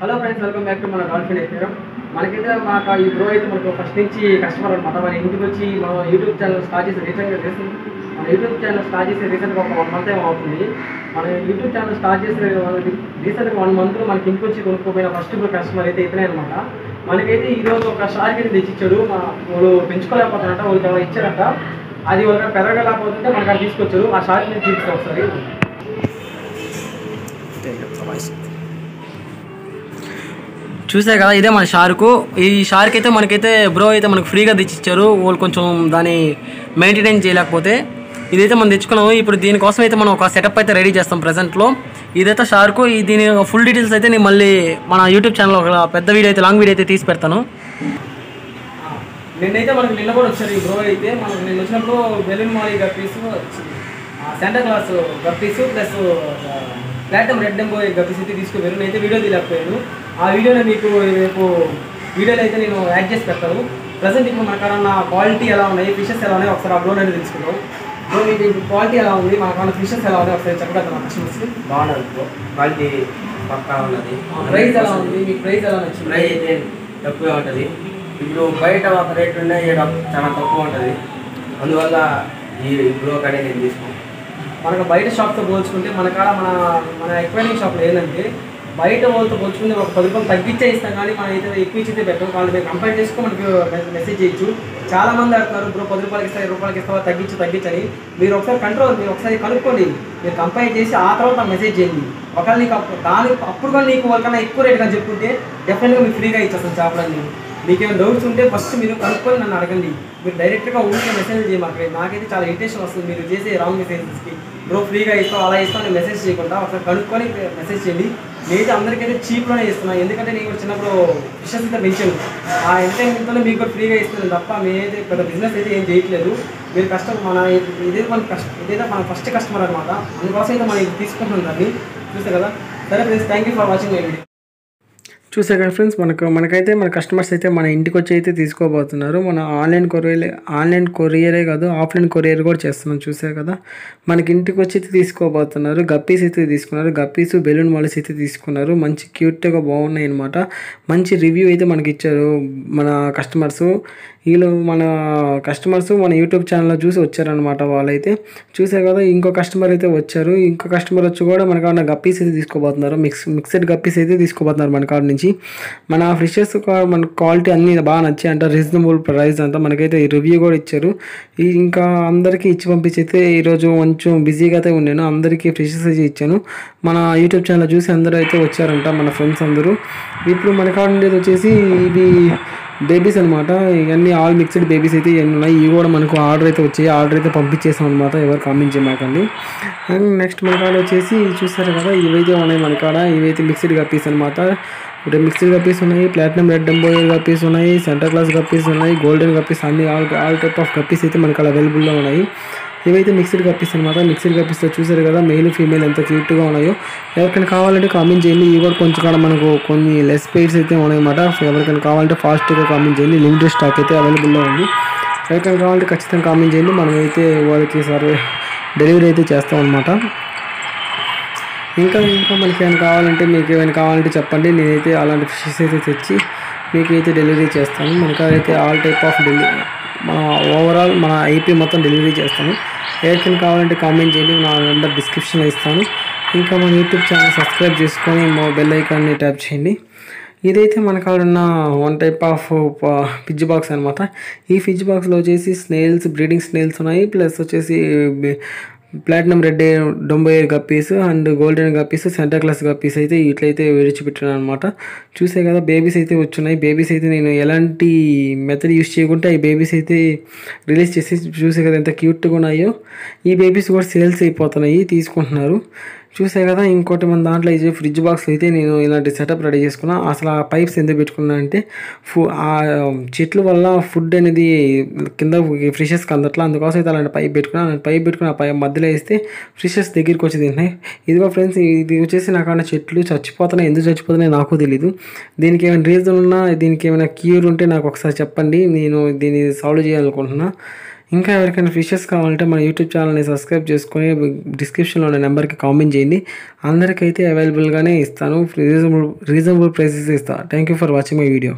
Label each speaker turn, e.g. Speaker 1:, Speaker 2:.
Speaker 1: Hello friends, welcome back to మన dolphin FM. మనకైతే మాకు ఈ బ్రో అయితే మనకు ఫస్ట్ నుంచి కస్టమర్ అనమాట. మన ఇంటికి వచ్చి మన యూట్యూబ్ ఛానల్ స్టార్ట్ చేసి రీసెంట్గా ఒక 1 మంత్ ఏమో అవుతుంది. మన యూట్యూబ్ ఛానల్ స్టార్ట్ చేసి రీసెంట్గా 1 మంత్లో మనకి ఇంటికి వచ్చి కొనుక్కోపోయిన ఫస్ట్ కస్టమర్ అయితే ఇతనే అనమాట. మనకైతే ఈరోజు ఒక షార్క్ అయితే తెచ్చిచ్చాడు. వాళ్ళు పెంచుకోలేకపోతారంట, వాళ్ళకి ఎవరు ఇచ్చారట. అది వాళ్ళకి పెరగలేకపోతుంటే మనకు అక్కడ తీసుకొచ్చారు. ఆ షార్క్ నుంచి చూపిస్తాం ఒకసారి. చూసే కదా, ఇదే మన షార్కు. ఈ షార్క్ అయితే మనకైతే బ్రో అయితే మనకు ఫ్రీగా తెచ్చిచ్చారు. వాళ్ళు కొంచెం దాన్ని మెయింటైన్ చేయలేకపోతే ఇదైతే మనం తెచ్చుకున్నాము. ఇప్పుడు దీనికోసం అయితే మనం ఒక సెటప్ అయితే రెడీ చేస్తాం ప్రజెంట్లో. ఇదైతే షార్కు. దీని ఫుల్ డీటెయిల్స్ అయితే నేను మళ్ళీ మన యూట్యూబ్ ఛానల్ ఒక పెద్ద వీడియో అయితే లాంగ్ వీడియో అయితే తీసి పెడతాను. నిన్నైతే మనకు నిన్న కూడా వచ్చారు ఈ బ్రో అయితే. మనకు నిన్న వచ్చినప్పుడు balloon molly guppies, centre class guppies plus platinum red dumbo guppies అయితే తీసుకుపోయారు. నేనైతే వీడియో తీయలేకపోయాను. ఆ వీడియోని మీకు రేపు వీడియోలో అయితే నేను యాడ్ చేసి పెడతాను. ప్రజెంట్ ఇప్పుడు మనకన్నా క్వాలిటీ ఎలా ఉన్నాయి, ఫిషెస్ ఎలా ఉన్నాయి ఒకసారి ఆ బ్రో అనేది తెలుసుకుందాం. బ్రో మీకు క్వాలిటీ ఎలా ఉంది, మనకన్నా ఫిషెస్ ఎలా ఉన్నాయి ఒకసారి చెప్పగలుగుతాం కస్టమర్స్కి.
Speaker 2: బాగుంటుంది బ్రో, క్వాలిటీ పక్కా ఉన్నది.
Speaker 1: ప్రైస్ ఎలా ఉంది, మీకు ప్రైస్ ఎలా నచ్చింది?
Speaker 2: ప్రైస్ అయితే తక్కువే ఉంటుంది. ఇప్పుడు బయట ఒక రేట్ ఉన్నాయి, ఇక్కడ చాలా తక్కువ ఉంటుంది. అందువల్ల ఈ బ్రో కాడే నేను తీసుకున్నాను.
Speaker 1: మనకు బయట షాప్తో పోల్చుకుంటే మన కాడ మన ఎక్వైరింగ్ షాప్లో ఏంటంటే బయట వాళ్ళతో పోల్చుకుంటే ఒక 10 రూపాయలు తగ్గించే ఇస్తాం, కానీ మనం అయితే ఎక్కువ ఇచ్చితే పెట్టాం. వాళ్ళు మీరు కంపేర్ చేసుకుని మనకు మెసేజ్ చేయొచ్చు. చాలామంది అడుగుతున్నారు, బ్రో 10 రూపాయలకి ఇస్తా, 20 రూపాయలకి ఇస్తావా, తగ్గించని. మీరు ఒకసారి కనుక్కోండి. మీరు కంపేర్ చేసి ఆ తర్వాత మెసేజ్ చేయండి. ఒకవేళ నీకు అప్పుడు కూడా నీకు వాళ్ళకన్నా ఎక్కువ రేట్ కానీ చెప్పుకుంటే డెఫినెట్గా మీకు ఫ్రీగా ఇచ్చేస్తాను చేపలన్నీ. మీకు ఏమైనా డౌట్స్ ఉంటే ఫస్ట్ మీరు కనుక్కొని నన్ను అడగండి. మీరు డైరెక్ట్గా ఊరికే మెసేజ్ చేయమాకండి. నాకైతే చాలా ఇరిటేషన్ వస్తుంది మీరు చేసే రాంగ్ మెసేజెస్కి. బ్రో ఫ్రీగా ఇస్తాం, అలా ఇస్తాం నేను మెసేజ్ చేయకుండా ఒకసారి కనుక్కొని మెసేజ్ చేయండి. నేనైతే అందరికైతే చీప్లోనే ఇస్తున్నాను, ఎందుకంటే నేను కూడా చిన్నప్పుడు ఫిషెస్ అయితే పెంచాను. ఆ ఎంటర్టైన్మెంట్తోనే మీకు కూడా ఫ్రీగా ఇస్తున్నాను తప్ప మేమైతే పెద్ద బిజినెస్ అయితే ఏం చేయట్లేదు. మీరు ఇదైతే మన ఫస్ట్ కస్టమర్ అనమాట. అందుకోసం అయితే మనం తీసుకుంటున్నాం దాన్ని. చూస్తే కదా. సరే friends, thank you for watching my video. చూసే కదా ఫ్రెండ్స్, మనకైతే మన కస్టమర్స్ అయితే మన ఇంటికి వచ్చి అయితే తీసుకోబోతున్నారు. మన ఆన్లైన్ కొరియరే కాదు, ఆఫ్లైన్ కొరియర్ కూడా చేస్తున్నాం. చూసే కదా, మనకి ఇంటికి వచ్చి అయితే తీసుకోబోతున్నారు. గప్పీస్ అయితే తీసుకున్నారు, గప్పీస్ బెలూన్ మాలిస్ అయితే తీసుకున్నారు. మంచి క్యూట్గా బాగున్నాయి అనమాట. మంచి రివ్యూ అయితే మనకి ఇచ్చారు మన కస్టమర్స్. వీళ్ళు మన కస్టమర్స్ మన యూట్యూబ్ ఛానల్లో చూసి వచ్చారనమాట. వాళ్ళైతే చూసే కదా, ఇంకో కస్టమర్ అయితే వచ్చారు. ఇంకో కస్టమర్ వచ్చి కూడా మన కాడ గప్పీస్ అయితే తీసుకోబోతున్నారు. మిక్సెడ్ గప్పీస్ అయితే తీసుకోబోతున్నారు మన కాడ నుంచి. మన ఫిషెస్ మన క్వాలిటీ అన్నీ బాగా నచ్చాయి అంట, రీజనబుల్ ప్రైస్ అంట. మనకైతే ఈ రివ్యూ కూడా ఇచ్చారు. ఇంకా అందరికీ ఇచ్చి పంపించి అయితే ఈరోజు కొంచెం బిజీగా అయితే ఉన్నాను. అందరికీ ఫిషెస్ అయితే ఇచ్చాను. మన యూట్యూబ్ ఛానల్ చూసి అందరూ అయితే వచ్చారంట, మన ఫ్రెండ్స్ అందరూ. ఇప్పుడు మన కాడ ఉండేది వచ్చేసి ఇది బేబీస్ అనమాట. ఇవన్నీ ఆల్ మిక్స్డ్ బేబీస్ అయితే ఇవన్నీ ఉన్నాయి. ఇవి కూడా మనకు ఆర్డర్ అయితే వచ్చాయి. ఆర్డర్ అయితే పంపించేసాం అనమాట. ఎవరు కామెంట్ చేయమాకండి. అండ్ నెక్స్ట్ మన కాడ వచ్చేసి చూస్తారు కదా, ఇవైతే ఉన్నాయి మన కాడ. ఇవైతే మిక్స్డ్ గప్పీస్ అనమాట. ఇప్పుడు మిక్స్డ్ గప్పీస్ ఉన్నాయి, ప్లాటినం రెడ్ డెంబో గప్పీస్ ఉన్నాయి, సెంటర్ క్లాస్ గప్పీస్ ఉన్నాయి, గోల్డెన్ గప్పీస్, అన్ని ఆల్ టైప్ ఆఫ్ గప్పీస్ అయితే మనకు అవైలబుల్లో ఉన్నాయి. ఇవైతే మిక్స్డ్ గప్పీస్ అనమాట. మిక్స్డ్ గప్పీస్లో చూసారు కదా, మెయిల్ ఫీమేల్ ఎంత క్యూట్గా ఉన్నాయో. ఎవరికైనా కావాలంటే కామెంట్ చేయండి. ఇవి కూడా కొంచెం కాడ మనకు కొన్ని లెస్ పేర్స్ అయితే ఉన్నాయన్నమాట. ఎవరికైనా కావాలంటే ఫాస్ట్గా కామెంట్ చేయండి. లిమిటెడ్ స్టాక్ అయితే అవైలబుల్లో ఉంది. ఎవరికైనా కావాలంటే ఖచ్చితంగా కామెంట్ చేయండి. మనమైతే వాళ్ళకి డెలివరీ అయితే చేస్తాం అనమాట. ఇంకా మనకి ఏమైనా కావాలంటే, మీకు ఏమైనా కావాలంటే చెప్పండి. నేనైతే అలాంటి ఫిషెస్ అయితే తెచ్చి మీకు అయితే డెలివరీ చేస్తాను. మనకైతే ఆల్ టైప్ ఆఫ్ మన ఓవరాల్ మన ఐపీ మొత్తం డెలివరీ చేస్తాను. ఎవరికైనా కావాలంటే కామెంట్ చేయండి. నా నెంబర్ డిస్క్రిప్షన్లో ఇస్తాను. ఇంకా మన యూట్యూబ్ ఛానల్ సబ్స్క్రైబ్ చేసుకొని మా బెల్ ఐకాన్ని ట్యాప్ చేయండి. ఇదైతే మన కాడ ఉన్న 1 టైప్ ఆఫ్ ఫిజ్ బాక్స్ అనమాట. ఈ ఫిజ్ బాక్స్లో వచ్చేసి బ్రీడింగ్ స్నేల్స్ ఉన్నాయి. ప్లస్ వచ్చేసి platinum red dumbo guppies and golden guppies, centre class guppies అయితే ఇట్లయితే విడిచిపెట్టాను అనమాట. చూసే కదా, బేబీస్ అయితే వచ్చున్నాయి. బేబీస్ అయితే నేను ఎలాంటి మెథడ్ యూస్ చేయకుంటే ఈ బేబీస్ అయితే రిలీజ్ చేసి చూసే కదా ఎంత క్యూట్గా ఉన్నాయో. ఈ బేబీస్ కూడా సేల్స్ అయిపోతున్నాయి, తీసుకుంటున్నారు. చూసే కదా. ఇంకోటి మన దాంట్లో అయితే ఫ్రిడ్జ్ బాక్స్ అయితే నేను ఇలాంటి సెటప్ రెడీ చేసుకున్నా. అసలు ఆ పైప్స్ ఎందుకు పెట్టుకున్నా అంటే ఆ చెట్ల వల్ల ఫుడ్ అనేది కింద ఫిషెస్కి అందట్లా, అందుకోసం అయితే అలాంటి పైప్ పెట్టుకున్నా. పైప్ పెట్టుకుని ఆ పైప్ మధ్యలో వేస్తే ఫిషెస్ దగ్గరికి వచ్చి తింటున్నాయి. ఇదిగో ఫ్రెండ్స్, ఇది వచ్చేసి నాకన్నా చెట్లు చచ్చిపోతున్నాయి. ఎందుకు చచ్చిపోతున్నాయి నాకు తెలీదు. దీనికి ఏమైనా రీజన్ ఉన్నా, దీనికి ఏమైనా క్యూర్ ఉంటే నాకు ఒకసారి చెప్పండి. నేను దీన్ని సాల్వ్ చేయాలనుకుంటున్నా. ఇంకా ఎవరికైనా ఫిషెస్ కావాలంటే మన యూట్యూబ్ ఛానల్ని సబ్స్క్రైబ్ చేసుకొని డిస్క్రిప్షన్లో ఉన్న నెంబర్కి కామెంట్ చేయండి. అందరికైతే అవైలబుల్గానే ఇస్తాను. రీజనబుల్ ప్రైసెస్ ఇస్తాను. Thank you for watching my video.